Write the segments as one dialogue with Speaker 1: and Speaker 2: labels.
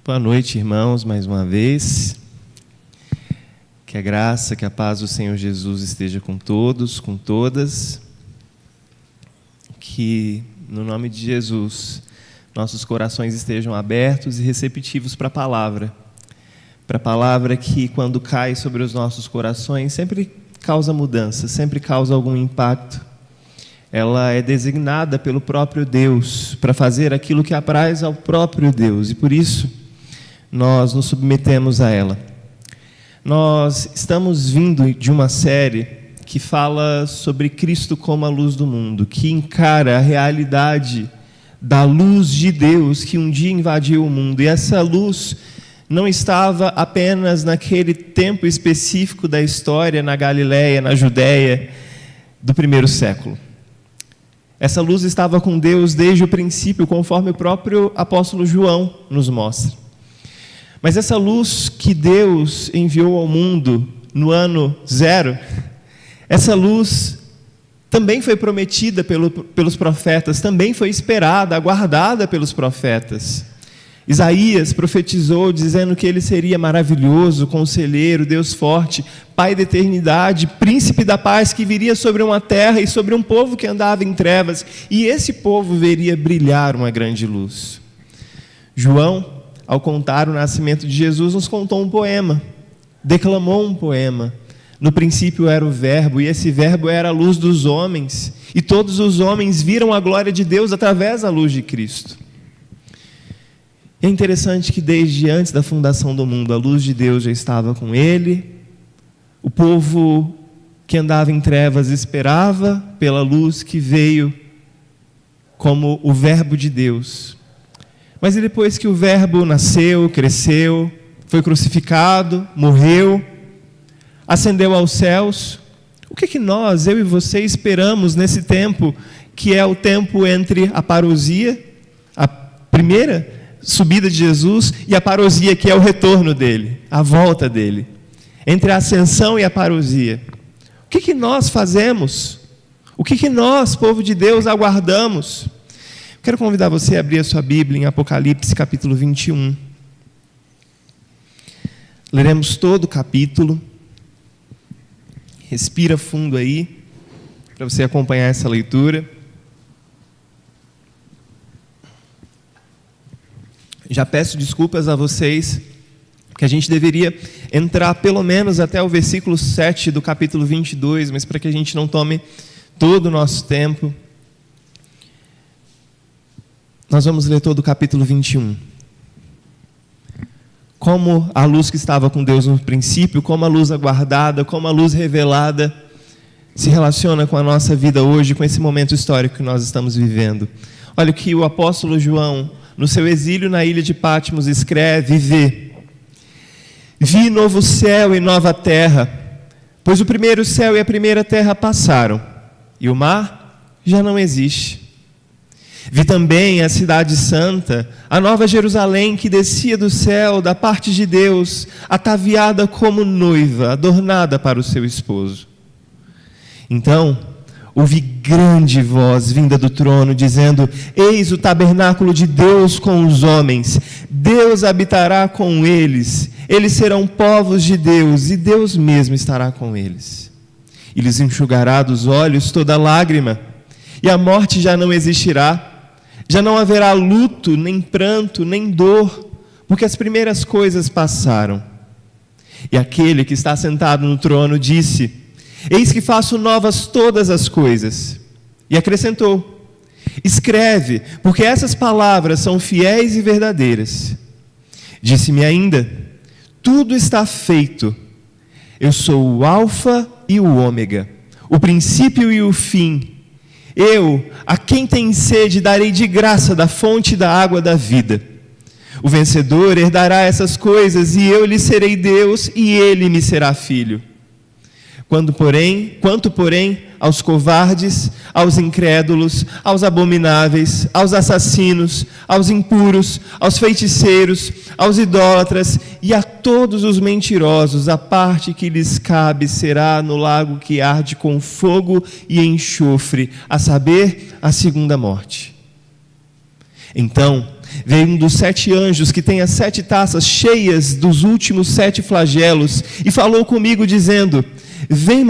Speaker 1: Boa noite, irmãos, mais uma vez. Que a graça, que a paz do Senhor Jesus esteja com todos, com todas. Que, no nome de Jesus, nossos corações estejam abertos e receptivos para a palavra. Para a palavra que, quando cai sobre os nossos corações, sempre causa mudança, sempre causa algum impacto. Ela é designada pelo próprio Deus para fazer aquilo que apraz ao próprio Deus. E por isso, nós nos submetemos a ela. Nós estamos vindo de uma série que fala sobre Cristo como a luz do mundo, que encara a realidade da luz de Deus que um dia invadiu o mundo. E essa luz não estava apenas naquele tempo específico da história, na Galileia, na Judéia, do primeiro século. Essa luz estava com Deus desde o princípio, conforme o próprio apóstolo João nos mostra. Mas essa luz que Deus enviou ao mundo no ano 0, essa luz também foi prometida pelos profetas, também foi esperada, aguardada pelos profetas. Isaías profetizou dizendo que ele seria maravilhoso, conselheiro, Deus forte, Pai da eternidade, príncipe da paz, que viria sobre uma terra e sobre um povo que andava em trevas, e esse povo veria brilhar uma grande luz. João, ao contar o nascimento de Jesus, nos contou um poema, declamou um poema. No princípio era o Verbo, e esse Verbo era a luz dos homens, e todos os homens viram a glória de Deus através da luz de Cristo. E é interessante que desde antes da fundação do mundo, a luz de Deus já estava com ele, o povo que andava em trevas esperava pela luz que veio como o Verbo de Deus. Mas depois que o Verbo nasceu, cresceu, foi crucificado, morreu, ascendeu aos céus, o que nós, eu e você, esperamos nesse tempo, que é o tempo entre a parousia, a primeira subida de Jesus, e a parousia, que é o retorno dele, a volta dele, entre a ascensão e a parousia? O que nós fazemos? O que nós, povo de Deus, aguardamos? Quero convidar você a abrir a sua Bíblia em Apocalipse, capítulo 21. Leremos todo o capítulo. Respira fundo aí, para você acompanhar essa leitura. Já peço desculpas a vocês, que a gente deveria entrar pelo menos até o versículo 7 do capítulo 22, mas para que a gente não tome todo o nosso tempo, nós vamos ler todo o capítulo 21. Como a luz que estava com Deus no princípio, como a luz aguardada, como a luz revelada, se relaciona com a nossa vida hoje, com esse momento histórico que nós estamos vivendo. Olha o que o apóstolo João, no seu exílio na ilha de Patmos, escreve e vê: vi novo céu e nova terra, pois o primeiro céu e a primeira terra passaram, e o mar já não existe. Vi também a cidade santa, a nova Jerusalém, que descia do céu, da parte de Deus, ataviada como noiva, adornada para o seu esposo. Então ouvi grande voz vinda do trono, dizendo: eis o tabernáculo de Deus com os homens, Deus habitará com eles, eles serão povos de Deus, e Deus mesmo estará com eles. E lhes enxugará dos olhos toda lágrima, e a morte já não existirá, já não haverá luto, nem pranto, nem dor, porque as primeiras coisas passaram. E aquele que está sentado no trono disse: eis que faço novas todas as coisas. E acrescentou: escreve, porque essas palavras são fiéis e verdadeiras. Disse-me ainda: tudo está feito. Eu sou o Alfa e o Ômega, o princípio e o fim. Eu, a quem tem sede, darei de graça da fonte da água da vida. O vencedor herdará essas coisas, e eu lhe serei Deus, e ele me será filho. Quanto, porém, aos covardes, aos incrédulos, aos abomináveis, aos assassinos, aos impuros, aos feiticeiros, aos idólatras e a todos os mentirosos, a parte que lhes cabe será no lago que arde com fogo e enxofre, a saber, a segunda morte. Então veio um dos 7 anjos que tem as 7 taças cheias dos últimos 7 flagelos e falou comigo dizendo: vem,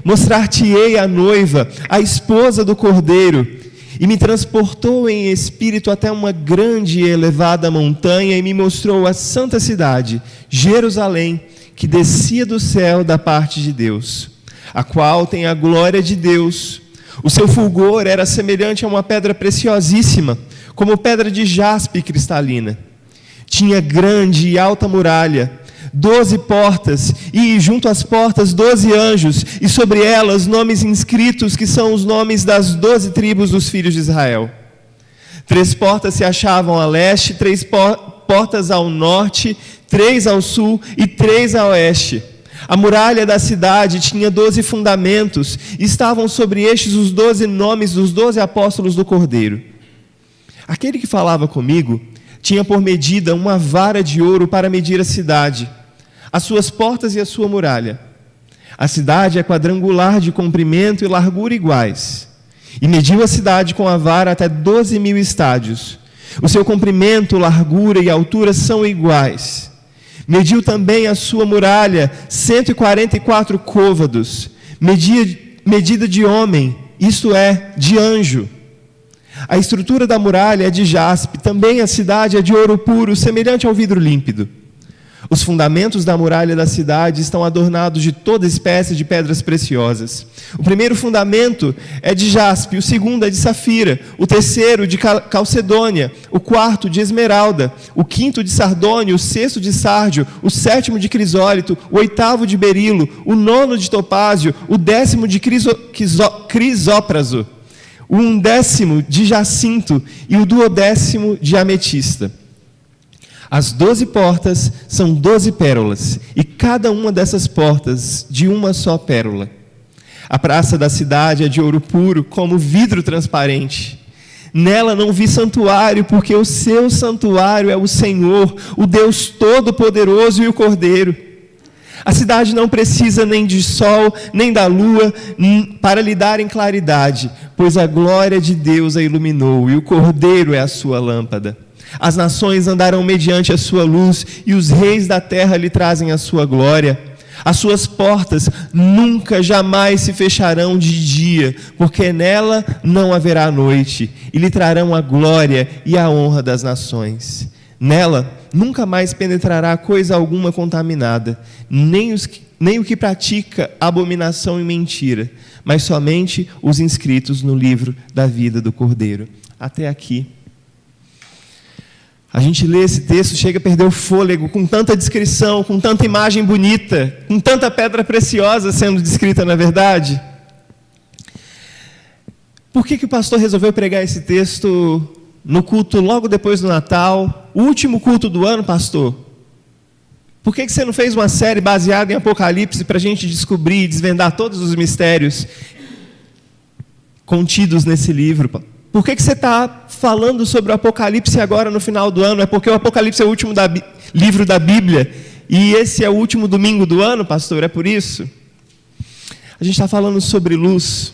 Speaker 1: mostrar-te-ei a noiva, a esposa do Cordeiro. E me transportou em espírito até uma grande e elevada montanha e me mostrou a santa cidade, Jerusalém, que descia do céu da parte de Deus, a qual tem a glória de Deus. O seu fulgor era semelhante a uma pedra preciosíssima, como pedra de jaspe cristalina. Tinha grande e alta muralha, 12 portas, e junto às portas 12 anjos, e sobre elas nomes inscritos, que são os nomes das 12 tribos dos filhos de Israel. 3 portas se achavam a leste, 3 portas ao norte, 3 ao sul e 3 a oeste. A muralha da cidade tinha 12 fundamentos, e estavam sobre estes os 12 nomes dos 12 apóstolos do Cordeiro. Aquele que falava comigo tinha por medida uma vara de ouro para medir a cidade, as suas portas e a sua muralha. A cidade é quadrangular, de comprimento e largura iguais, e mediu a cidade com a vara até 12.000 estádios. O seu comprimento, largura e altura são iguais. Mediu também a sua muralha, 144 côvados, medida de homem, isto é, de anjo. A estrutura da muralha é de jaspe, também a cidade é de ouro puro, semelhante ao vidro límpido. Os fundamentos da muralha da cidade estão adornados de toda espécie de pedras preciosas. O primeiro fundamento é de jaspe, o segundo é de safira, o terceiro de calcedônia, o quarto de esmeralda, o quinto de sardônio, o sexto de sárdio, o sétimo de crisólito, o oitavo de berilo, o nono de topázio, o 10º de crisópraso, o 11º de jacinto e o 12º de ametista. As 12 portas são 12 pérolas, e cada uma dessas portas de uma só pérola. A praça da cidade é de ouro puro, como vidro transparente. Nela não vi santuário, porque o seu santuário é o Senhor, o Deus Todo-Poderoso e o Cordeiro. A cidade não precisa nem de sol, nem da lua, para lhe darem claridade, pois a glória de Deus a iluminou, e o Cordeiro é a sua lâmpada. As nações andarão mediante a sua luz, e os reis da terra lhe trazem a sua glória. As suas portas nunca, jamais se fecharão de dia, porque nela não haverá noite, e lhe trarão a glória e a honra das nações. Nela nunca mais penetrará coisa alguma contaminada, nem o que pratica abominação e mentira, mas somente os inscritos no livro da vida do Cordeiro. Até aqui. A gente lê esse texto, chega a perder o fôlego, com tanta descrição, com tanta imagem bonita, com tanta pedra preciosa sendo descrita, na verdade. Por que o pastor resolveu pregar esse texto no culto logo depois do Natal, o último culto do ano, pastor? Por que você não fez uma série baseada em Apocalipse para a gente descobrir e desvendar todos os mistérios contidos nesse livro? Por que você está falando sobre o Apocalipse agora no final do ano? É porque o Apocalipse é o último livro da Bíblia e esse é o último domingo do ano, pastor? É por isso? A gente está falando sobre luz.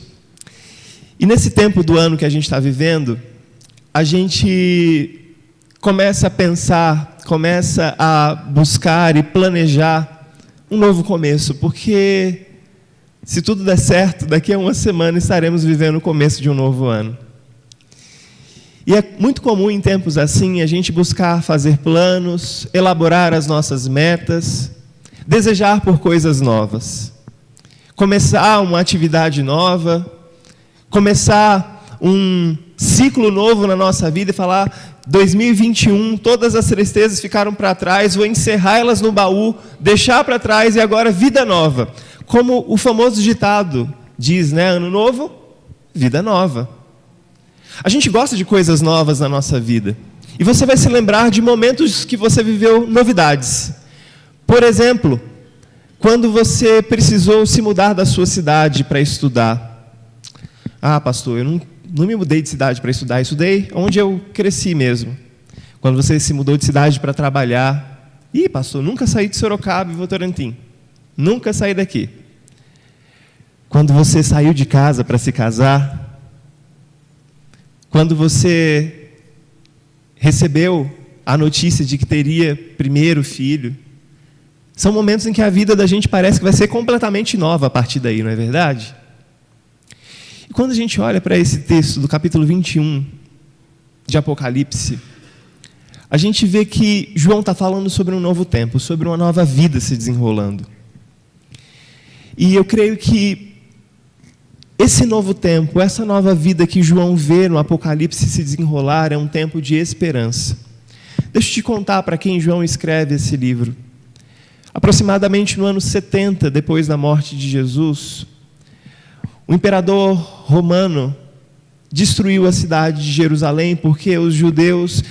Speaker 1: E nesse tempo do ano que a gente está vivendo, a gente começa a pensar, começa a buscar e planejar um novo começo, porque se tudo der certo, daqui a uma semana estaremos vivendo o começo de um novo ano. E é muito comum em tempos assim a gente buscar fazer planos, elaborar as nossas metas, desejar por coisas novas, começar uma atividade nova, começar um ciclo novo na nossa vida e falar: 2021, todas as tristezas ficaram para trás, vou encerrar elas no baú, deixar para trás e agora vida nova. Como o famoso ditado diz, né? Ano novo, vida nova. A gente gosta de coisas novas na nossa vida. E você vai se lembrar de momentos que você viveu novidades. Por exemplo, quando você precisou se mudar da sua cidade para estudar. Ah, pastor, eu não me mudei de cidade para estudar, estudei onde eu cresci mesmo. Quando você se mudou de cidade para trabalhar. Ih, pastor, nunca saí de Sorocaba e Votorantim. Nunca saí daqui. Quando você saiu de casa para se casar. Quando você recebeu a notícia de que teria primeiro filho. São momentos em que a vida da gente parece que vai ser completamente nova a partir daí, não é verdade? E quando a gente olha para esse texto do capítulo 21 de Apocalipse, a gente vê que João está falando sobre um novo tempo, sobre uma nova vida se desenrolando. E eu creio que esse novo tempo, essa nova vida que João vê no Apocalipse se desenrolar, é um tempo de esperança. Deixa eu te contar para quem João escreve esse livro. Aproximadamente no ano 70, depois da morte de Jesus, o imperador romano destruiu a cidade de Jerusalém porque os judeus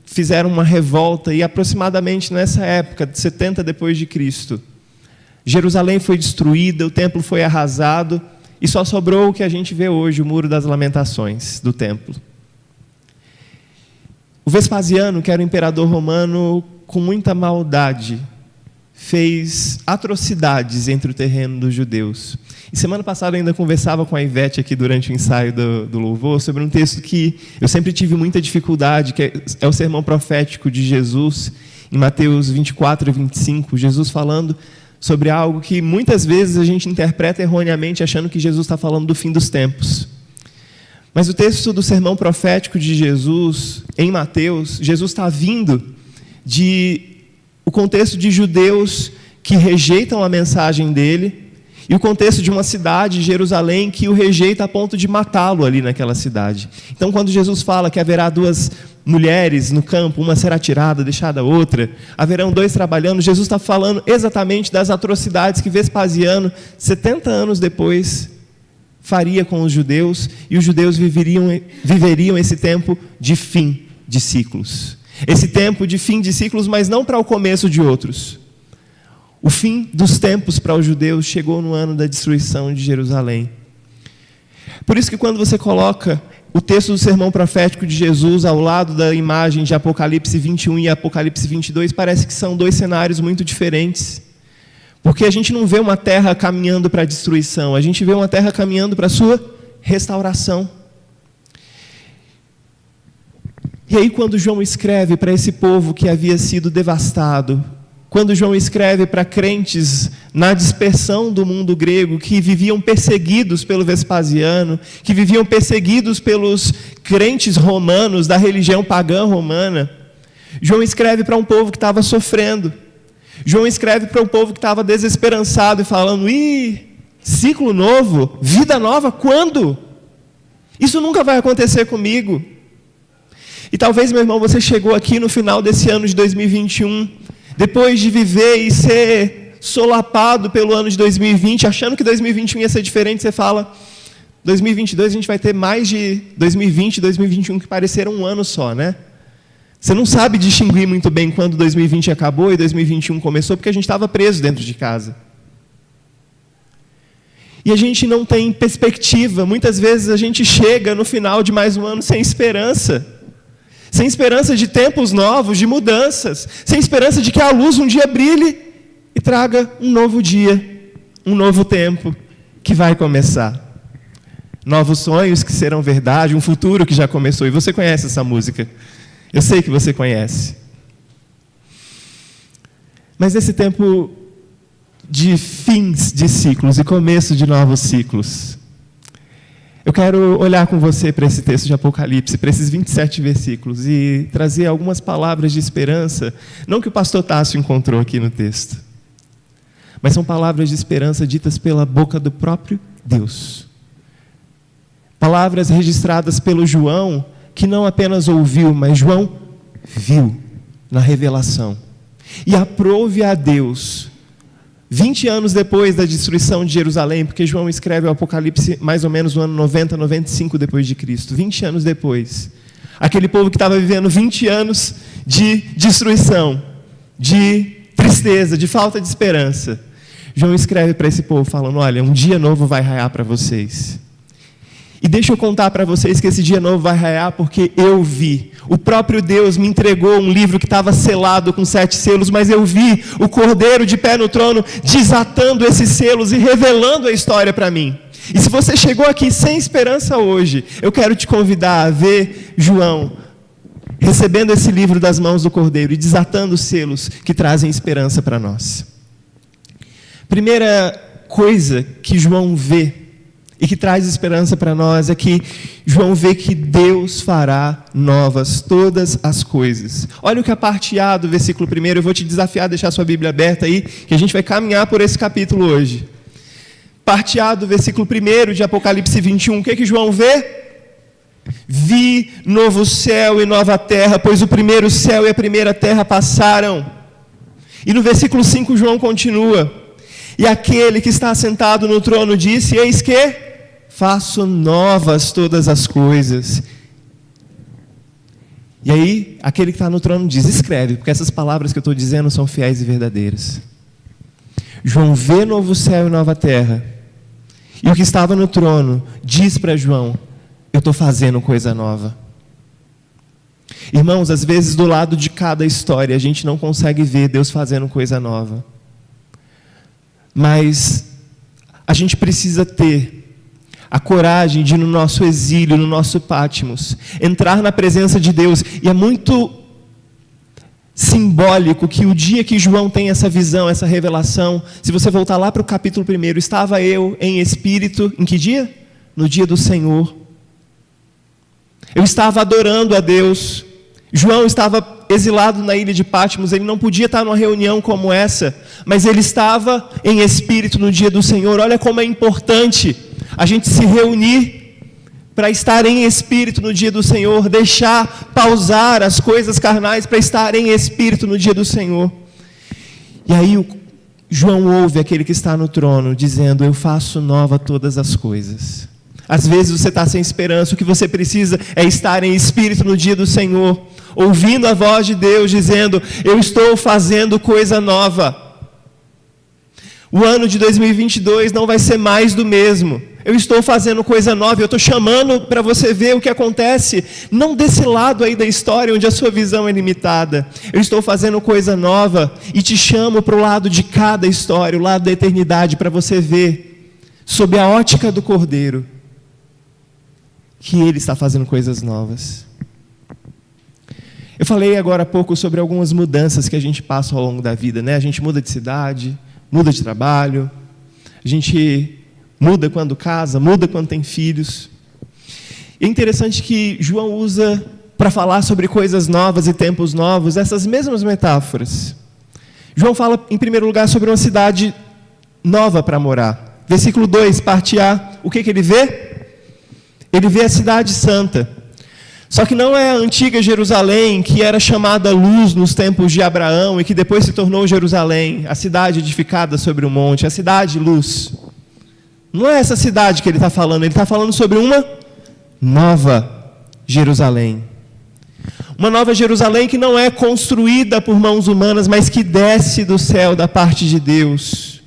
Speaker 1: fizeram uma revolta e aproximadamente nessa época, de 70 depois de Cristo, Jerusalém foi destruída, o templo foi arrasado e só sobrou o que a gente vê hoje, o Muro das Lamentações do templo. O Vespasiano, que era o imperador romano, com muita maldade, fez atrocidades entre o terreno dos judeus. E semana passada eu ainda conversava com a Ivete aqui durante o ensaio do louvor sobre um texto que eu sempre tive muita dificuldade, que é o sermão profético de Jesus, em Mateus 24 e 25, Jesus falando sobre algo que muitas vezes a gente interpreta erroneamente, achando que Jesus está falando do fim dos tempos. Mas o texto do sermão profético de Jesus, em Mateus, Jesus está vindo o contexto de judeus que rejeitam a mensagem dele e o contexto de uma cidade, Jerusalém, que o rejeita a ponto de matá-lo ali naquela cidade. Então, quando Jesus fala que haverá duas mulheres no campo, uma será tirada, deixada outra, haverão dois trabalhando, Jesus está falando exatamente das atrocidades que Vespasiano, 70 anos depois, faria com os judeus, e os judeus viveriam esse tempo de fim de ciclos. Esse tempo de fim de ciclos, mas não para o começo de outros. O fim dos tempos para os judeus chegou no ano da destruição de Jerusalém. Por isso que quando você coloca o texto do sermão profético de Jesus ao lado da imagem de Apocalipse 21 e Apocalipse 22, parece que são dois cenários muito diferentes. Porque a gente não vê uma terra caminhando para a destruição, a gente vê uma terra caminhando para a sua restauração. E aí quando João escreve para esse povo que havia sido devastado, quando João escreve para crentes na dispersão do mundo grego, que viviam perseguidos pelo Vespasiano, que viviam perseguidos pelos crentes romanos, da religião pagã romana, João escreve para um povo que estava sofrendo. João escreve para um povo que estava desesperançado e falando: ciclo novo, vida nova, quando? Isso nunca vai acontecer comigo. E talvez, meu irmão, você chegou aqui no final desse ano de 2021, depois de viver e ser solapado pelo ano de 2020, achando que 2021 ia ser diferente, você fala, 2022 a gente vai ter mais de 2020 e 2021 que pareceram um ano só, né? Você não sabe distinguir muito bem quando 2020 acabou e 2021 começou, porque a gente estava preso dentro de casa. E a gente não tem perspectiva, muitas vezes a gente chega no final de mais um ano sem esperança de tempos novos, de mudanças, sem esperança de que a luz um dia brilhe e traga um novo dia, um novo tempo que vai começar. Novos sonhos que serão verdade, um futuro que já começou. E você conhece essa música, eu sei que você conhece. Mas esse tempo de fins de ciclos e começo de novos ciclos, eu quero olhar com você para esse texto de Apocalipse, para esses 27 versículos, e trazer algumas palavras de esperança, não que o pastor Tássio encontrou aqui no texto, mas são palavras de esperança ditas pela boca do próprio Deus. Palavras registradas pelo João, que não apenas ouviu, mas João viu na revelação. E aprove a Deus, 20 anos depois da destruição de Jerusalém, porque João escreve o Apocalipse mais ou menos no ano 90, 95 depois de Cristo, 20 anos depois, aquele povo que estava vivendo 20 anos de destruição, de tristeza, de falta de esperança, João escreve para esse povo falando: olha, um dia novo vai raiar para vocês. E deixa eu contar para vocês que esse dia novo vai raiar porque eu vi. O próprio Deus me entregou um livro que estava selado com 7 selos, mas eu vi o Cordeiro de pé no trono desatando esses selos e revelando a história para mim. E se você chegou aqui sem esperança hoje, eu quero te convidar a ver João recebendo esse livro das mãos do Cordeiro e desatando os selos que trazem esperança para nós. Primeira coisa que João vê e que traz esperança para nós é que João vê que Deus fará novas todas as coisas. Olha o que a parte A do versículo 1, eu vou te desafiar a deixar sua Bíblia aberta aí, que a gente vai caminhar por esse capítulo hoje. Parte A do versículo 1 de Apocalipse 21, o que João vê? Vi novo céu e nova terra, pois o primeiro céu e a primeira terra passaram. E no versículo 5 João continua: e aquele que está sentado no trono disse: eis que faço novas todas as coisas. E aí, aquele que está no trono diz: escreve, porque essas palavras que eu estou dizendo são fiéis e verdadeiras. João vê novo céu e nova terra. E o que estava no trono diz para João: eu estou fazendo coisa nova. Irmãos, às vezes do lado de cada história a gente não consegue ver Deus fazendo coisa nova. Mas a gente precisa ter a coragem de, no nosso exílio, no nosso Patmos, entrar na presença de Deus. E é muito simbólico que o dia que João tem essa visão, essa revelação, se você voltar lá para o capítulo 1, estava eu em espírito, em que dia? No dia do Senhor. Eu estava adorando a Deus. João estava exilado na ilha de Patmos, ele não podia estar numa reunião como essa, mas ele estava em espírito no dia do Senhor. Olha como é importante a gente se reunir para estar em espírito no dia do Senhor, deixar pausar as coisas carnais para estar em espírito no dia do Senhor. E aí João ouve aquele que está no trono dizendo: eu faço nova todas as coisas. Às vezes você está sem esperança, o que você precisa é estar em espírito no dia do Senhor, ouvindo a voz de Deus dizendo: eu estou fazendo coisa nova. O ano de 2022 não vai ser mais do mesmo. Eu estou fazendo coisa nova, eu estou chamando para você ver o que acontece, não desse lado aí da história onde a sua visão é limitada. Eu estou fazendo coisa nova e te chamo para o lado de cada história, o lado da eternidade, para você ver, sob a ótica do Cordeiro, que Ele está fazendo coisas novas. Eu falei agora há pouco sobre algumas mudanças que a gente passa ao longo da vida, né? A gente muda de cidade, muda de trabalho, a gente muda quando casa, muda quando tem filhos. E é interessante que João usa, para falar sobre coisas novas e tempos novos, essas mesmas metáforas. João fala, em primeiro lugar, sobre uma cidade nova para morar. Versículo 2, parte A, o que ele vê? Ele vê a cidade santa. Só que não é a antiga Jerusalém, que era chamada Luz nos tempos de Abraão e que depois se tornou Jerusalém, a cidade edificada sobre o monte, a cidade Luz. Não é essa cidade que ele está falando, ele está falando sobre uma nova Jerusalém. Uma nova Jerusalém que não é construída por mãos humanas, mas que desce do céu da parte de Deus.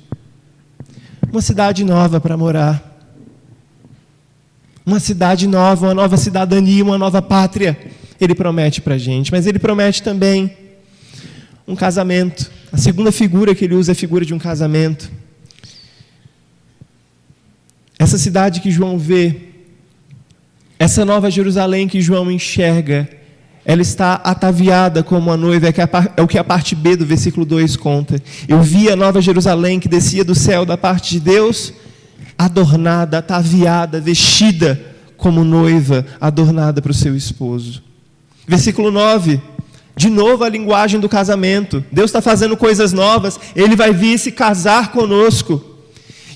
Speaker 1: Uma cidade nova para morar. Uma cidade nova, uma nova cidadania, uma nova pátria. Ele promete para a gente, mas ele promete também um casamento. A segunda figura que ele usa é a figura de um casamento. Essa cidade que João vê, essa nova Jerusalém que João enxerga, ela está ataviada como a noiva, é o que a parte B do versículo 2 conta. Eu vi a nova Jerusalém que descia do céu da parte de Deus, adornada, ataviada, vestida como noiva, adornada para o seu esposo. Versículo 9, de novo a linguagem do casamento. Deus está fazendo coisas novas, Ele vai vir se casar conosco.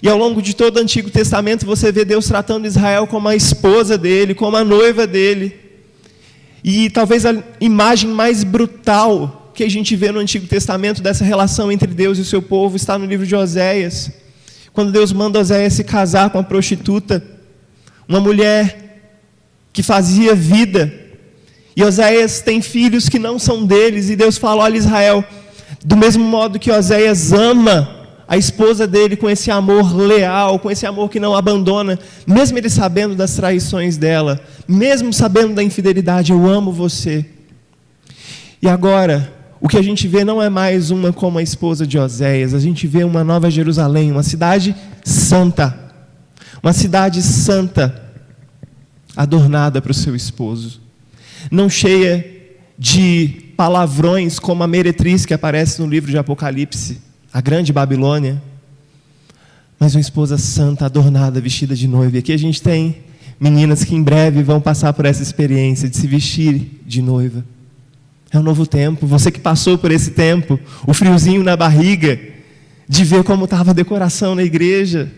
Speaker 1: E ao longo de todo o Antigo Testamento você vê Deus tratando Israel como a esposa dele, como a noiva dele. E talvez a imagem mais brutal que a gente vê no Antigo Testamento dessa relação entre Deus e o seu povo está no livro de Oséias. Quando Deus manda Oséias se casar com uma prostituta, uma mulher que fazia vida. E Oséias tem filhos que não são deles. E Deus fala: olha, Israel, do mesmo modo que Oséias ama a esposa dele com esse amor leal, com esse amor que não abandona, mesmo ele sabendo das traições dela, mesmo sabendo da infidelidade, eu amo você. E agora, o que a gente vê não é mais uma como a esposa de Oséias, a gente vê uma nova Jerusalém, uma cidade santa, adornada para o seu esposo, não cheia de palavrões como a meretriz que aparece no livro de Apocalipse, a grande Babilônia, mas uma esposa santa, adornada, vestida de noiva. E aqui a gente tem meninas que em breve vão passar por essa experiência de se vestir de noiva. É um novo tempo. Você que passou por esse tempo, o friozinho na barriga, de ver como estava a decoração na igreja,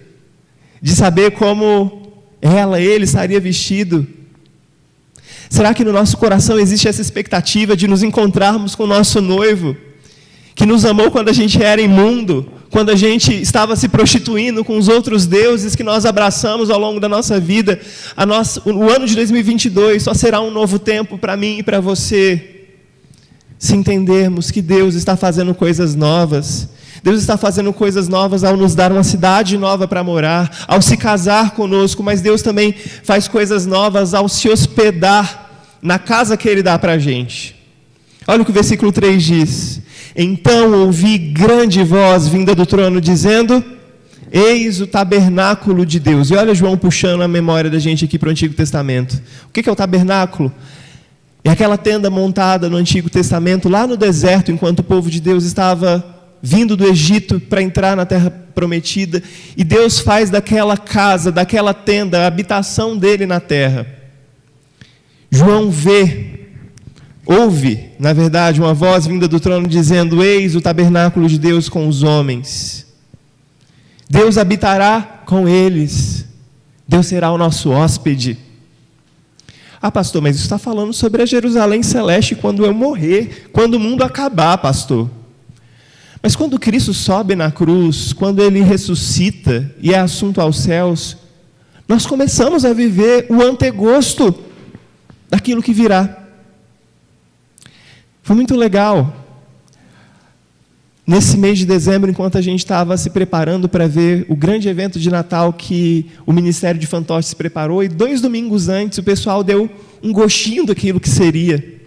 Speaker 1: de saber como ele estaria vestido. Será que no nosso coração existe essa expectativa de nos encontrarmos com o nosso noivo, que nos amou quando a gente era imundo, quando a gente estava se prostituindo com os outros deuses que nós abraçamos ao longo da nossa vida? O ano de 2022 só será um novo tempo para mim e para você, se entendermos que Deus está fazendo coisas novas. Deus está fazendo coisas novas ao nos dar uma cidade nova para morar, ao se casar conosco, mas Deus também faz coisas novas ao se hospedar na casa que Ele dá para a gente. Olha o que o versículo 3 diz: então ouvi grande voz vinda do trono dizendo: eis o tabernáculo de Deus. E olha João puxando a memória da gente aqui para o Antigo Testamento. O que é o tabernáculo? É aquela tenda montada no Antigo Testamento, lá no deserto, enquanto o povo de Deus estava vindo do Egito para entrar na terra prometida, e Deus faz daquela casa, daquela tenda, a habitação dele na terra. João ouve, na verdade, uma voz vinda do trono dizendo: eis o tabernáculo de Deus com os homens. Deus habitará com eles. Deus será o nosso hóspede. Ah, pastor, mas isso está falando sobre a Jerusalém celeste quando eu morrer, quando o mundo acabar, pastor. Mas quando Cristo sobe na cruz, quando Ele ressuscita e é assunto aos céus, nós começamos a viver o antegosto daquilo que virá. Foi muito legal. Nesse mês de dezembro, enquanto a gente estava se preparando para ver o grande evento de Natal que o Ministério de Fantoches preparou, e 2 domingos antes o pessoal deu um gostinho daquilo que seria.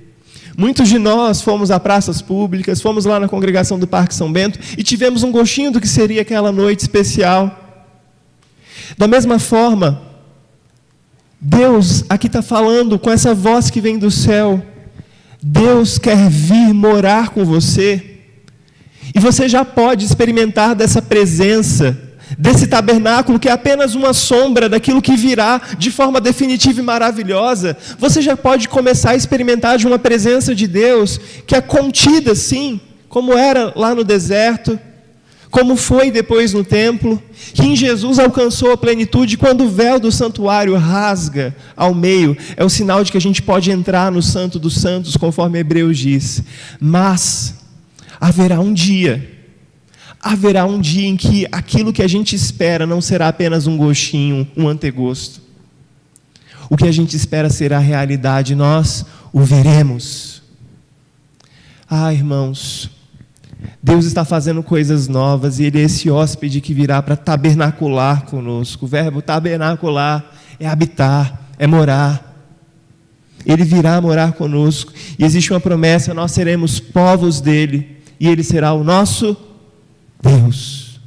Speaker 1: Muitos de nós fomos a praças públicas, fomos lá na congregação do Parque São Bento e tivemos um gostinho do que seria aquela noite especial. Da mesma forma, Deus aqui está falando com essa voz que vem do céu. Deus quer vir morar com você. E você já pode experimentar dessa presença, desse tabernáculo que é apenas uma sombra daquilo que virá de forma definitiva e maravilhosa. Você já pode começar a experimentar de uma presença de Deus que é contida, sim, como era lá no deserto, como foi depois no templo, que em Jesus alcançou a plenitude quando o véu do santuário rasga ao meio. É o sinal de que a gente pode entrar no Santo dos Santos, conforme Hebreus diz. Mas haverá um dia em que aquilo que a gente espera não será apenas um gostinho, um antegosto. O que a gente espera será realidade, nós o veremos. Ah, irmãos, Deus está fazendo coisas novas e Ele é esse hóspede que virá para tabernacular conosco. O verbo tabernacular é habitar, é morar. Ele virá morar conosco e existe uma promessa: nós seremos povos dele e Ele será o nosso Deus.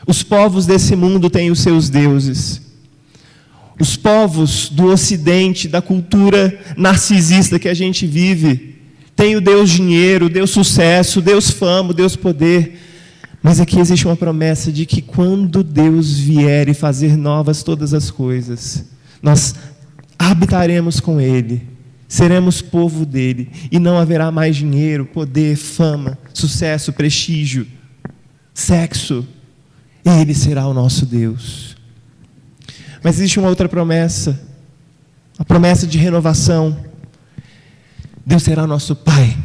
Speaker 1: Os povos desse mundo têm os seus deuses. Os povos do Ocidente, da cultura narcisista que a gente vive, tem o Deus dinheiro, o Deus sucesso, o Deus fama, o Deus poder. Mas aqui existe uma promessa de que quando Deus vier e fazer novas todas as coisas, nós habitaremos com Ele, seremos povo dele, e não haverá mais dinheiro, poder, fama, sucesso, prestígio, sexo. Ele será o nosso Deus. Mas existe uma outra promessa, a promessa de renovação. Deus será nosso Pai.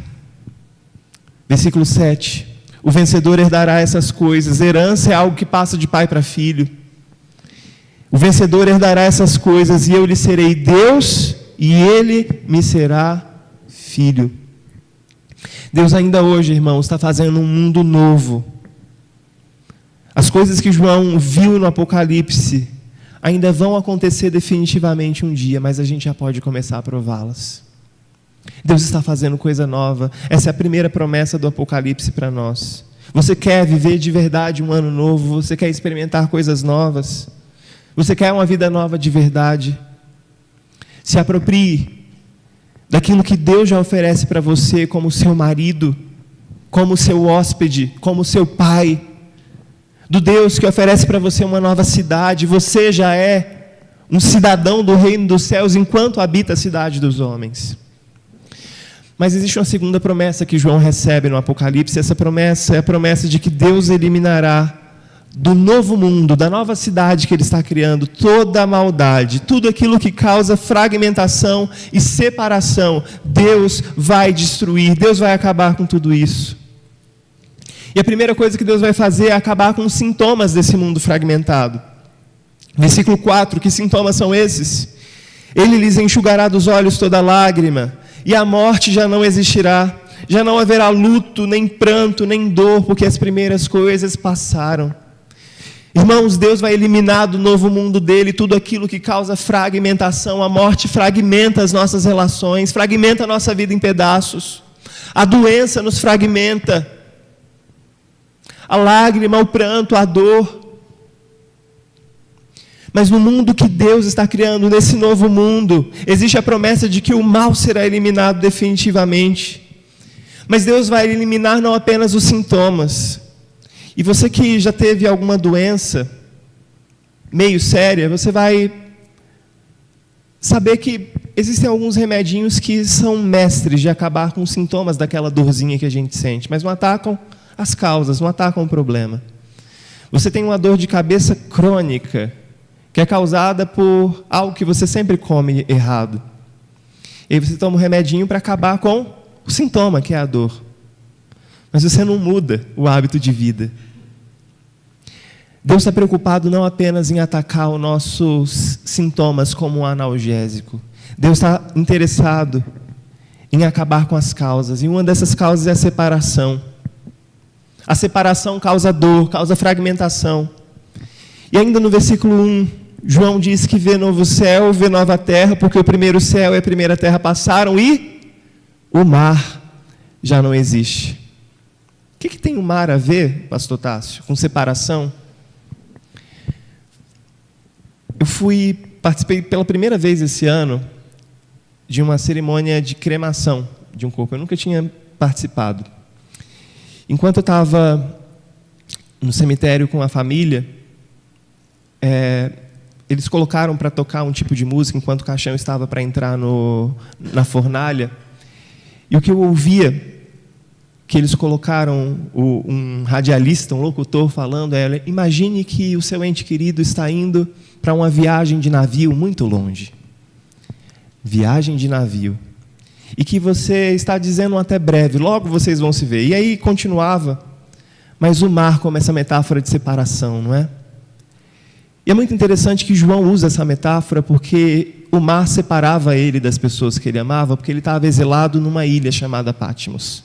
Speaker 1: Versículo 7. O vencedor herdará essas coisas. Herança é algo que passa de pai para filho. O vencedor herdará essas coisas, e eu lhe serei Deus, e ele me será filho. Deus ainda hoje, irmãos, está fazendo um mundo novo. As coisas que João viu no Apocalipse ainda vão acontecer definitivamente um dia, mas a gente já pode começar a prová-las. Deus está fazendo coisa nova. Essa é a primeira promessa do Apocalipse para nós. Você quer viver de verdade um ano novo? Você quer experimentar coisas novas? Você quer uma vida nova de verdade? Se aproprie daquilo que Deus já oferece para você como seu marido, como seu hóspede, como seu pai, do Deus que oferece para você uma nova cidade. Você já é um cidadão do reino dos céus enquanto habita a cidade dos homens. Mas existe uma segunda promessa que João recebe no Apocalipse. Essa promessa é a promessa de que Deus eliminará do novo mundo, da nova cidade que Ele está criando, toda a maldade, tudo aquilo que causa fragmentação e separação. Deus vai destruir, Deus vai acabar com tudo isso. E a primeira coisa que Deus vai fazer é acabar com os sintomas desse mundo fragmentado. Versículo 4, que sintomas são esses? Ele lhes enxugará dos olhos toda lágrima, e a morte já não existirá, já não haverá luto, nem pranto, nem dor, porque as primeiras coisas passaram. Irmãos, Deus vai eliminar do novo mundo dele tudo aquilo que causa fragmentação. A morte fragmenta as nossas relações, fragmenta a nossa vida em pedaços. A doença nos fragmenta. A lágrima, o pranto, a dor. Mas no mundo que Deus está criando, nesse novo mundo, existe a promessa de que o mal será eliminado definitivamente. Mas Deus vai eliminar não apenas os sintomas. E você que já teve alguma doença meio séria, você vai saber que existem alguns remedinhos que são mestres de acabar com os sintomas daquela dorzinha que a gente sente, mas não atacam as causas, não atacam o problema. Você tem uma dor de cabeça crônica, que é causada por algo que você sempre come errado. E aí você toma um remedinho para acabar com o sintoma, que é a dor. Mas você não muda o hábito de vida. Deus está preocupado não apenas em atacar os nossos sintomas como um analgésico. Deus está interessado em acabar com as causas. E uma dessas causas é a separação. A separação causa dor, causa fragmentação. E ainda no versículo 1, João diz que vê novo céu, vê nova terra, porque o primeiro céu e a primeira terra passaram e o mar já não existe. O que tem o mar a ver, pastor Tássio, com separação? Eu participei pela primeira vez esse ano de uma cerimônia de cremação de um corpo. Eu nunca tinha participado. Enquanto eu estava no cemitério com a família, eles colocaram para tocar um tipo de música enquanto o caixão estava para entrar na fornalha. E o que eu ouvia, que eles colocaram um radialista, um locutor falando, imagine que o seu ente querido está indo para uma viagem de navio muito longe. Viagem de navio. E que você está dizendo até breve, logo vocês vão se ver. E aí continuava, mas o mar como essa metáfora de separação, não é? E é muito interessante que João usa essa metáfora porque o mar separava ele das pessoas que ele amava, porque ele estava exilado numa ilha chamada Patmos.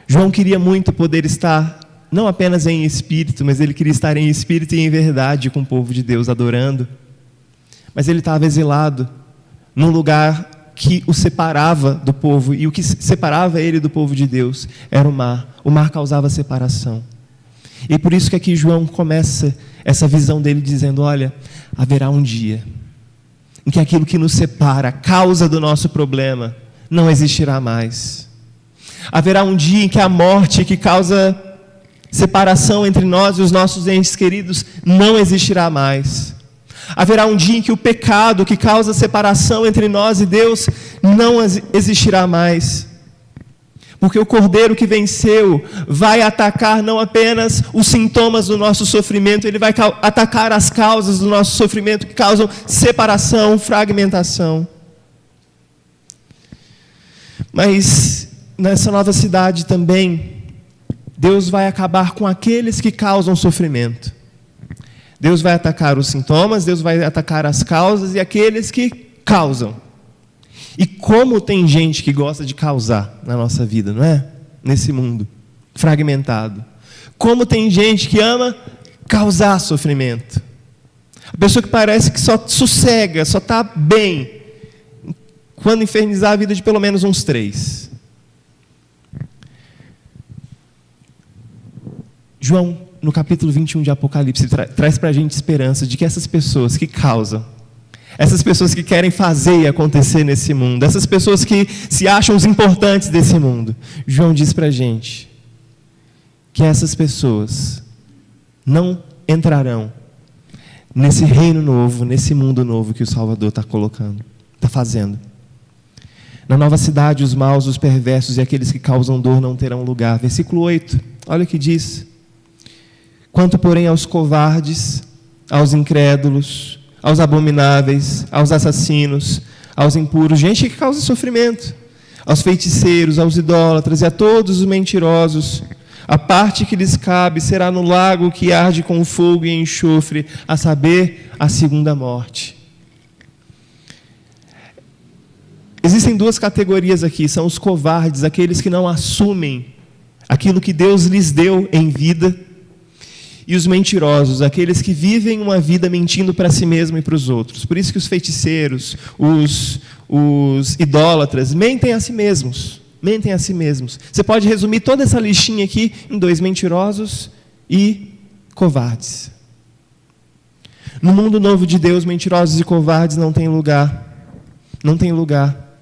Speaker 1: João queria muito poder estar, não apenas em espírito, mas ele queria estar em espírito e em verdade com o povo de Deus, adorando. Mas ele estava exilado num lugar que o separava do povo, e o que separava ele do povo de Deus era o mar. O mar causava separação. E por isso que aqui João começa essa visão dele dizendo, olha, haverá um dia em que aquilo que nos separa, a causa do nosso problema, não existirá mais. Haverá um dia em que a morte que causa separação entre nós e os nossos entes queridos não existirá mais. Haverá um dia em que o pecado que causa separação entre nós e Deus não existirá mais. Porque o Cordeiro que venceu vai atacar não apenas os sintomas do nosso sofrimento, ele vai atacar as causas do nosso sofrimento que causam separação, fragmentação. Mas nessa nova cidade também, Deus vai acabar com aqueles que causam sofrimento. Deus vai atacar os sintomas, Deus vai atacar as causas e aqueles que causam. E como tem gente que gosta de causar na nossa vida, não é? Nesse mundo fragmentado. Como tem gente que ama causar sofrimento. A pessoa que parece que só sossega, só está bem, quando infernizar a vida de pelo menos uns 3. João, no capítulo 21 de Apocalipse, traz para a gente esperança de que essas pessoas que causam, essas pessoas que querem fazer e acontecer nesse mundo, essas pessoas que se acham os importantes desse mundo. João diz para a gente que essas pessoas não entrarão nesse reino novo, nesse mundo novo que o Salvador está colocando, está fazendo. Na nova cidade, os maus, os perversos e aqueles que causam dor não terão lugar. Versículo 8, olha o que diz. Quanto, porém, aos covardes, aos incrédulos, aos abomináveis, aos assassinos, aos impuros, gente que causa sofrimento, aos feiticeiros, aos idólatras e a todos os mentirosos, a parte que lhes cabe será no lago que arde com fogo e enxofre, a saber, a segunda morte. Existem duas categorias aqui, são os covardes, aqueles que não assumem aquilo que Deus lhes deu em vida, e os mentirosos, aqueles que vivem uma vida mentindo para si mesmo e para os outros. Por isso que os feiticeiros, os idólatras, mentem a si mesmos. Mentem a si mesmos. Você pode resumir toda essa listinha aqui em 2: mentirosos e covardes. No mundo novo de Deus, mentirosos e covardes não têm lugar. Não tem lugar.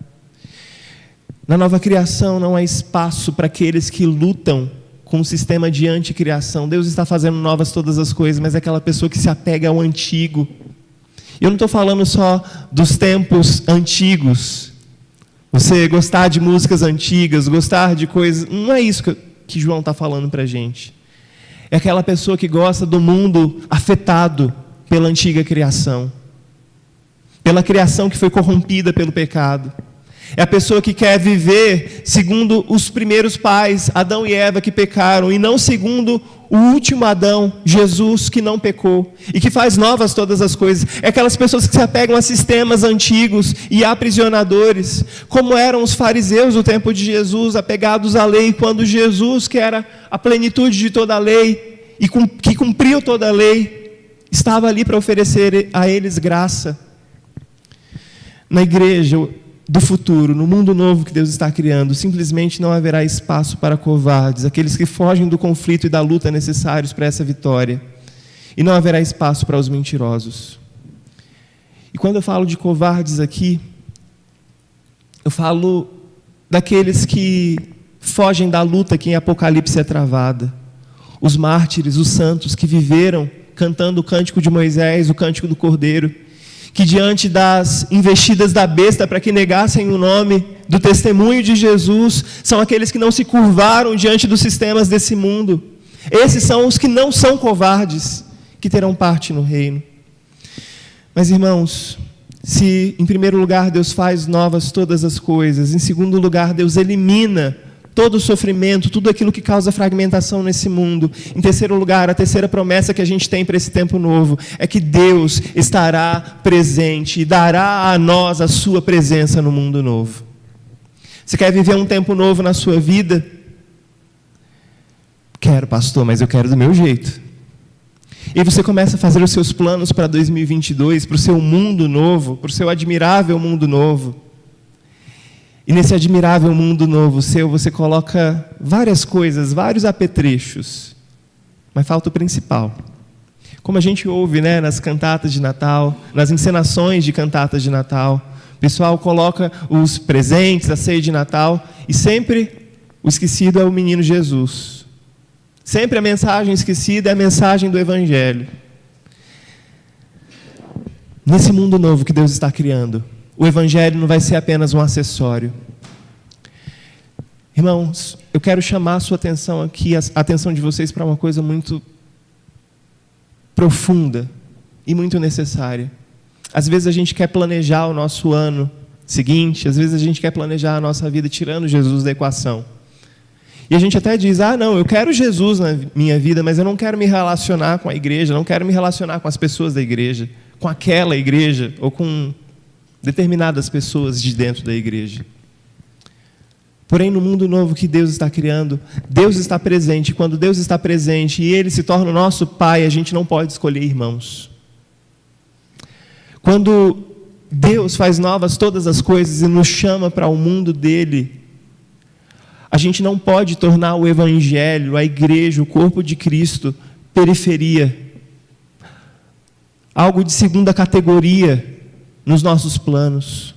Speaker 1: Na nova criação não há espaço para aqueles que lutam com um sistema de anticriação. Deus está fazendo novas todas as coisas, mas é aquela pessoa que se apega ao antigo. Eu não estou falando só dos tempos antigos. Você gostar de músicas antigas, gostar de coisas... Não é isso que João está falando para a gente. É aquela pessoa que gosta do mundo afetado pela antiga criação. Pela criação que foi corrompida pelo pecado. É a pessoa que quer viver segundo os primeiros pais, Adão e Eva, que pecaram, e não segundo o último Adão, Jesus, que não pecou, e que faz novas todas as coisas. É aquelas pessoas que se apegam a sistemas antigos e aprisionadores, como eram os fariseus no tempo de Jesus, apegados à lei, quando Jesus, que era a plenitude de toda a lei, e que cumpriu toda a lei, estava ali para oferecer a eles graça. Na igreja do futuro, no mundo novo que Deus está criando, simplesmente não haverá espaço para covardes, aqueles que fogem do conflito e da luta necessários para essa vitória. E não haverá espaço para os mentirosos. E quando eu falo de covardes aqui, eu falo daqueles que fogem da luta que em Apocalipse é travada. Os mártires, os santos que viveram cantando o cântico de Moisés, o cântico do Cordeiro, que diante das investidas da besta para que negassem o nome do testemunho de Jesus, são aqueles que não se curvaram diante dos sistemas desse mundo. Esses são os que não são covardes, que terão parte no reino. Mas, irmãos, se em primeiro lugar Deus faz novas todas as coisas, em segundo lugar Deus elimina todo o sofrimento, tudo aquilo que causa fragmentação nesse mundo. Em terceiro lugar, a terceira promessa que a gente tem para esse tempo novo é que Deus estará presente e dará a nós a sua presença no mundo novo. Você quer viver um tempo novo na sua vida? Quero, pastor, mas eu quero do meu jeito. E você começa a fazer os seus planos para 2022, para o seu mundo novo, para o seu admirável mundo novo. E nesse admirável mundo novo seu, você coloca várias coisas, vários apetrechos. Mas falta o principal. Como a gente ouve, né, nas cantatas de Natal, nas encenações de cantatas de Natal, o pessoal coloca os presentes, a ceia de Natal, e sempre o esquecido é o menino Jesus. Sempre a mensagem esquecida é a mensagem do Evangelho. Nesse mundo novo que Deus está criando, o Evangelho não vai ser apenas um acessório. Irmãos, eu quero chamar a sua atenção aqui, a atenção de vocês para uma coisa muito profunda e muito necessária. Às vezes a gente quer planejar o nosso ano seguinte, às vezes a gente quer planejar a nossa vida tirando Jesus da equação. E a gente até diz, não, eu quero Jesus na minha vida, mas eu não quero me relacionar com a igreja, não quero me relacionar com as pessoas da igreja, com aquela igreja, ou com determinadas pessoas de dentro da igreja. Porém, no mundo novo que Deus está criando, Deus está presente. Quando Deus está presente e Ele se torna o nosso Pai, a gente não pode escolher irmãos. Quando Deus faz novas todas as coisas e nos chama para o mundo dEle, a gente não pode tornar o Evangelho, a igreja, o corpo de Cristo, periferia. Algo de segunda categoria nos nossos planos.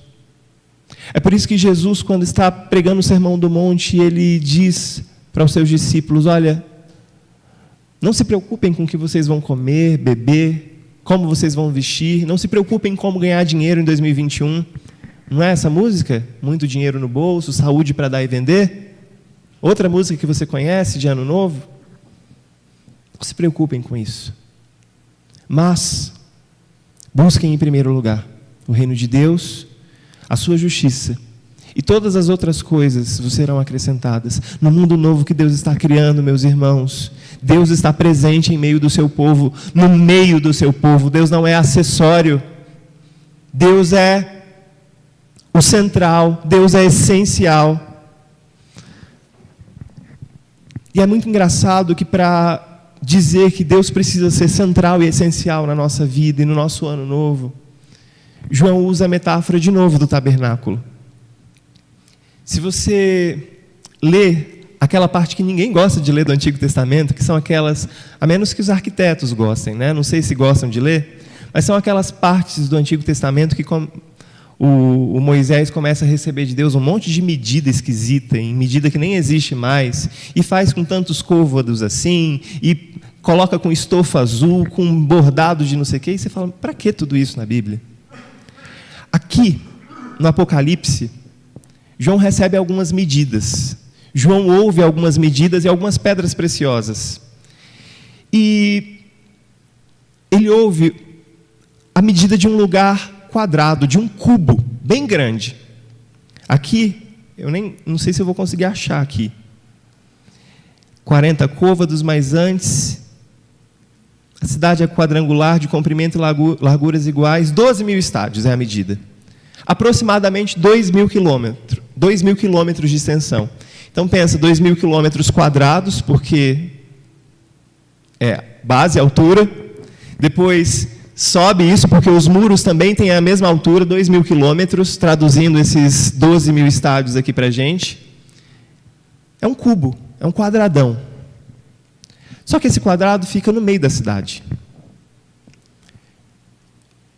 Speaker 1: É por isso que Jesus, quando está pregando o Sermão do Monte, ele diz para os seus discípulos: olha, não se preocupem com o que vocês vão comer, beber, como vocês vão vestir, não se preocupem como ganhar dinheiro em 2021. Não é essa música? Muito dinheiro no bolso, saúde para dar e vender? Outra música que você conhece de Ano Novo? Não se preocupem com isso. Mas busquem em primeiro lugar o reino de Deus, a sua justiça, e todas as outras coisas vos serão acrescentadas. No mundo novo que Deus está criando, meus irmãos, Deus está presente em meio do seu povo, no meio do seu povo. Deus não é acessório. Deus é o central, Deus é essencial. E é muito engraçado que, para dizer que Deus precisa ser central e essencial na nossa vida e no nosso ano novo, João usa a metáfora de novo do tabernáculo. Se você lê aquela parte que ninguém gosta de ler do Antigo Testamento, que são aquelas, a menos que os arquitetos gostem, né? Não sei se gostam de ler, mas são aquelas partes do Antigo Testamento que o Moisés começa a receber de Deus um monte de medida esquisita, em medida que nem existe mais, e faz com tantos côvados assim, e coloca com estofa azul, com bordado de não sei o quê, e você fala: para que tudo isso na Bíblia? Aqui, no Apocalipse, João recebe algumas medidas. João ouve algumas medidas e algumas pedras preciosas. E ele ouve a medida de um lugar quadrado, de um cubo bem grande. Aqui, eu não sei se eu vou conseguir achar aqui. 40 côvados, mas antes, a cidade é quadrangular, de comprimento e larguras iguais, 12.000 estádios é a medida. Aproximadamente 2.000 quilômetros, 2.000 quilômetros de extensão. Então pensa, 2.000 quilômetros quadrados, porque é base, altura, depois sobe isso, porque os muros também têm a mesma altura, 2.000 quilômetros, traduzindo esses 12.000 estádios aqui para a gente. É um cubo, é um quadradão. Só que esse quadrado fica no meio da cidade.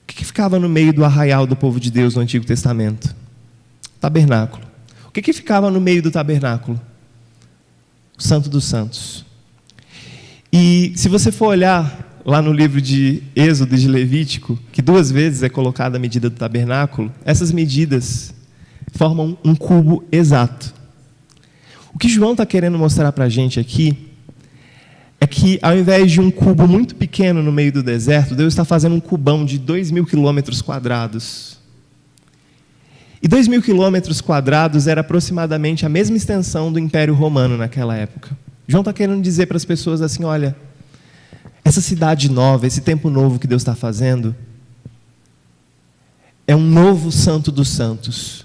Speaker 1: O que ficava no meio do arraial do povo de Deus no Antigo Testamento? Tabernáculo. O que ficava no meio do tabernáculo? O Santo dos Santos. E se você for olhar lá no livro de Êxodo e de Levítico, que 2 vezes é colocada a medida do tabernáculo, essas medidas formam um cubo exato. O que João está querendo mostrar para a gente aqui é que, ao invés de um cubo muito pequeno no meio do deserto, Deus está fazendo um cubão de 2.000 quilômetros quadrados. E 2.000 quilômetros quadrados era aproximadamente a mesma extensão do Império Romano naquela época. João está querendo dizer para as pessoas assim: olha, essa cidade nova, esse tempo novo que Deus está fazendo, é um novo Santo dos Santos.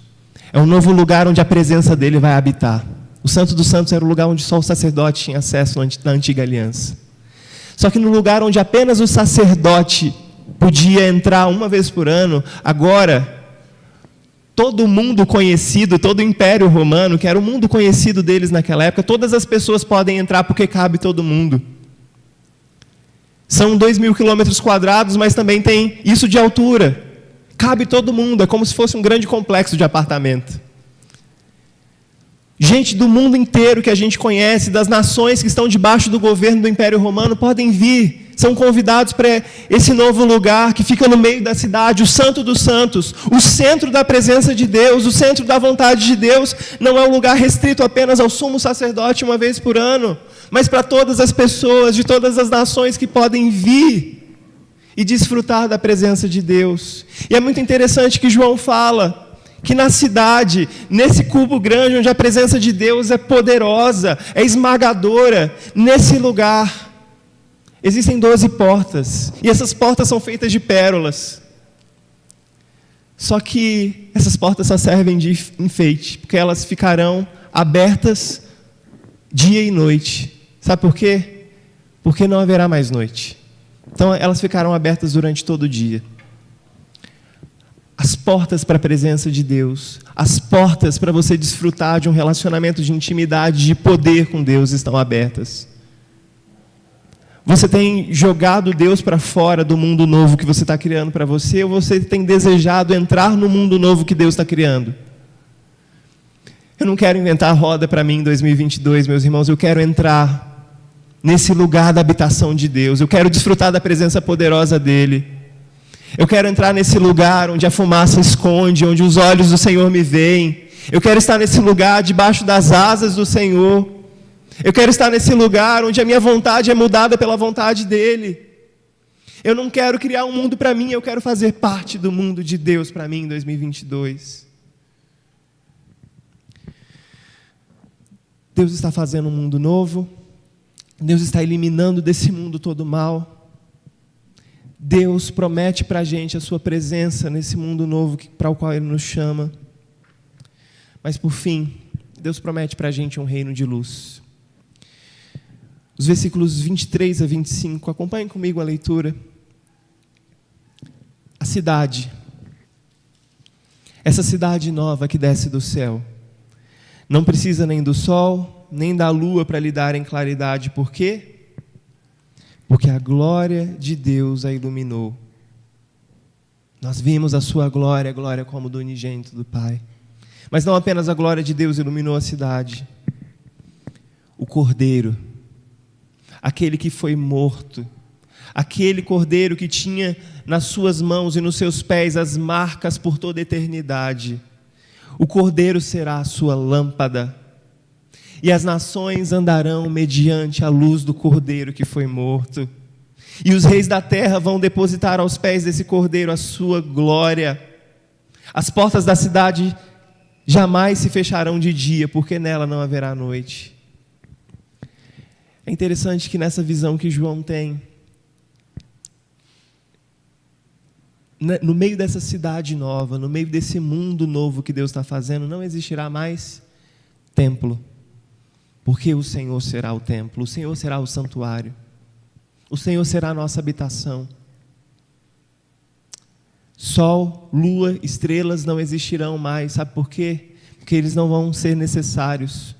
Speaker 1: É um novo lugar onde a presença dele vai habitar. O Santo dos Santos era o lugar onde só o sacerdote tinha acesso na antiga aliança. Só que no lugar onde apenas o sacerdote podia entrar uma vez por ano, agora todo o mundo conhecido, todo o Império Romano, que era o mundo conhecido deles naquela época, todas as pessoas podem entrar porque cabe todo mundo. São 2.000 quilômetros quadrados, mas também tem isso de altura. Cabe todo mundo, é como se fosse um grande complexo de apartamento. Gente do mundo inteiro que a gente conhece, das nações que estão debaixo do governo do Império Romano, podem vir. São convidados para esse novo lugar que fica no meio da cidade, o Santo dos Santos, o centro da presença de Deus, o centro da vontade de Deus. Não é um lugar restrito apenas ao sumo sacerdote uma vez por ano, mas para todas as pessoas de todas as nações que podem vir e desfrutar da presença de Deus. E é muito interessante que João fala que na cidade, nesse cubo grande, onde a presença de Deus é poderosa, é esmagadora, nesse lugar, existem 12 portas, e essas portas são feitas de pérolas. Só que essas portas só servem de enfeite, porque elas ficarão abertas dia e noite. Sabe por quê? Porque não haverá mais noite. Então elas ficarão abertas durante todo o dia. As portas para a presença de Deus, as portas para você desfrutar de um relacionamento de intimidade, de poder com Deus estão abertas. Você tem jogado Deus para fora do mundo novo que você está criando para você, ou você tem desejado entrar no mundo novo que Deus está criando? Eu não quero inventar a roda para mim em 2022, meus irmãos. Eu quero entrar nesse lugar da habitação de Deus. Eu quero desfrutar da presença poderosa dEle. Eu quero entrar nesse lugar onde a fumaça esconde, onde os olhos do Senhor me veem. Eu quero estar nesse lugar debaixo das asas do Senhor. Eu quero estar nesse lugar onde a minha vontade é mudada pela vontade dEle. Eu não quero criar um mundo para mim, eu quero fazer parte do mundo de Deus para mim em 2022. Deus está fazendo um mundo novo. Deus está eliminando desse mundo todo o mal. Deus promete para a gente a sua presença nesse mundo novo para o qual Ele nos chama. Mas por fim, Deus promete para a gente um reino de luz. Os versículos 23 a 25, acompanhem comigo a leitura. A cidade, essa cidade nova que desce do céu, não precisa nem do sol, nem da lua para lhe darem claridade. Por quê? Porque a glória de Deus a iluminou. Nós vimos a sua glória, a glória como do unigênito do Pai. Mas não apenas a glória de Deus iluminou a cidade. O Cordeiro, aquele que foi morto, aquele Cordeiro que tinha nas suas mãos e nos seus pés as marcas por toda a eternidade. O Cordeiro será a sua lâmpada, e as nações andarão mediante a luz do Cordeiro que foi morto. E os reis da terra vão depositar aos pés desse Cordeiro a sua glória. As portas da cidade jamais se fecharão de dia, porque nela não haverá noite. É interessante que nessa visão que João tem, no meio dessa cidade nova, no meio desse mundo novo que Deus está fazendo, não existirá mais templo, porque o Senhor será o templo, o Senhor será o santuário, o Senhor será a nossa habitação. Sol, lua, estrelas não existirão mais, sabe por quê? Porque eles não vão ser necessários.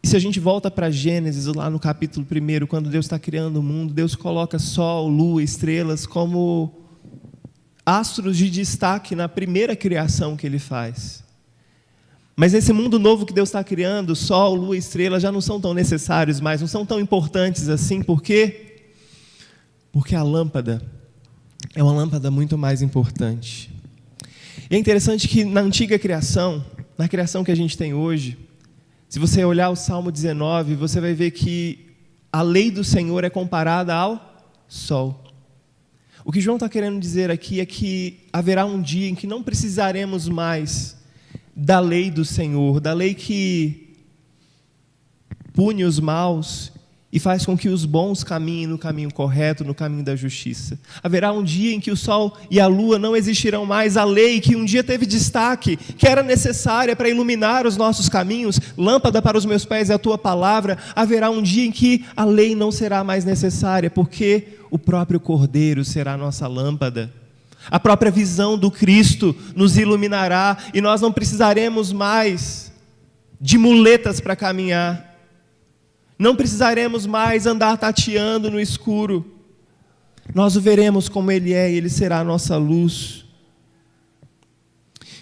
Speaker 1: E se a gente volta para Gênesis, lá no capítulo 1, quando Deus está criando o mundo, Deus coloca sol, lua, estrelas como astros de destaque na primeira criação que Ele faz. Mas nesse mundo novo que Deus está criando, sol, lua, estrelas já não são tão necessários mais, não são tão importantes assim. Por quê? Porque a lâmpada é uma lâmpada muito mais importante. E é interessante que na antiga criação, na criação que a gente tem hoje, se você olhar o Salmo 19, você vai ver que a lei do Senhor é comparada ao sol. O que João está querendo dizer aqui é que haverá um dia em que não precisaremos mais da lei do Senhor, da lei que pune os maus e faz com que os bons caminhem no caminho correto, no caminho da justiça. Haverá um dia em que o sol e a lua não existirão mais. A lei que um dia teve destaque, que era necessária para iluminar os nossos caminhos, lâmpada para os meus pés é a tua palavra. Haverá um dia em que a lei não será mais necessária, porque o próprio Cordeiro será a nossa lâmpada. A própria visão do Cristo nos iluminará e nós não precisaremos mais de muletas para caminhar. Não precisaremos mais andar tateando no escuro. Nós o veremos como Ele é e Ele será a nossa luz.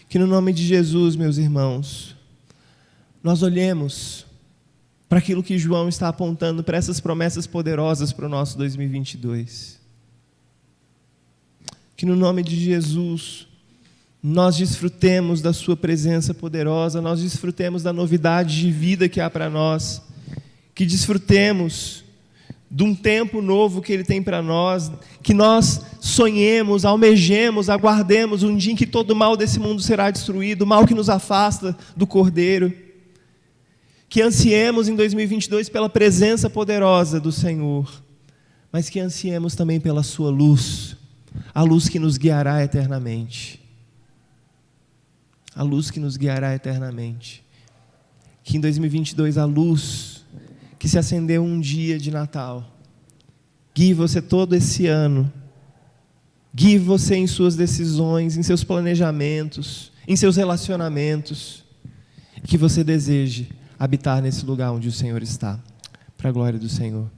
Speaker 1: Que no nome de Jesus, meus irmãos, nós olhemos para aquilo que João está apontando, para essas promessas poderosas para o nosso 2022. Que no nome de Jesus, nós desfrutemos da sua presença poderosa, nós desfrutemos da novidade de vida que há para nós, que desfrutemos de um tempo novo que Ele tem para nós, que nós sonhemos, almejemos, aguardemos um dia em que todo o mal desse mundo será destruído, o mal que nos afasta do Cordeiro, que ansiemos em 2022 pela presença poderosa do Senhor, mas que ansiemos também pela sua luz, a luz que nos guiará eternamente, a luz que nos guiará eternamente, que em 2022 a luz que se acendeu um dia de Natal guie você todo esse ano, guie você em suas decisões, em seus planejamentos, em seus relacionamentos, que você deseje habitar nesse lugar onde o Senhor está. para a glória do Senhor.